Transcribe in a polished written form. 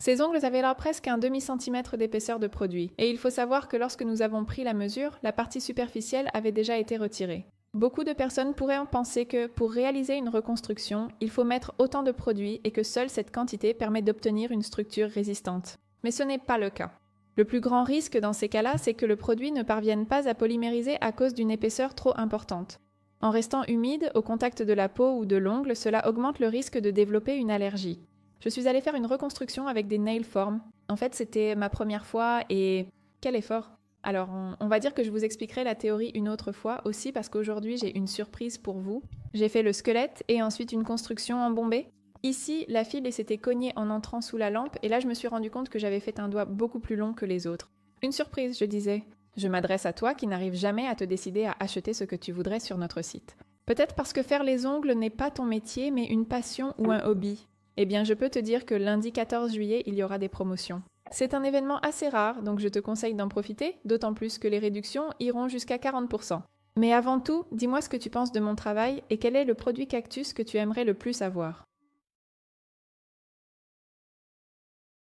Ces ongles avaient alors presque un demi-centimètre d'épaisseur de produit, et il faut savoir que lorsque nous avons pris la mesure, la partie superficielle avait déjà été retirée. Beaucoup de personnes pourraient en penser que, pour réaliser une reconstruction, il faut mettre autant de produit et que seule cette quantité permet d'obtenir une structure résistante. Mais ce n'est pas le cas. Le plus grand risque dans ces cas-là, c'est que le produit ne parvienne pas à polymériser à cause d'une épaisseur trop importante. En restant humide, au contact de la peau ou de l'ongle, cela augmente le risque de développer une allergie. Je suis allée faire une reconstruction avec des nail forms. En fait, c'était ma première fois et quel effort! Alors, on va dire que je vous expliquerai la théorie une autre fois aussi parce qu'aujourd'hui, j'ai une surprise pour vous. J'ai fait le squelette et ensuite une construction en bombé. Ici, la fibre s'était cognée en entrant sous la lampe et là, je me suis rendu compte que j'avais fait un doigt beaucoup plus long que les autres. Une surprise, je disais. Je m'adresse à toi qui n'arrive jamais à te décider à acheter ce que tu voudrais sur notre site. Peut-être parce que faire les ongles n'est pas ton métier mais une passion ou un hobby. Eh bien, je peux te dire que lundi 14 juillet, il y aura des promotions. C'est un événement assez rare, donc je te conseille d'en profiter, d'autant plus que les réductions iront jusqu'à 40%. Mais avant tout, dis-moi ce que tu penses de mon travail et quel est le produit cactus que tu aimerais le plus avoir.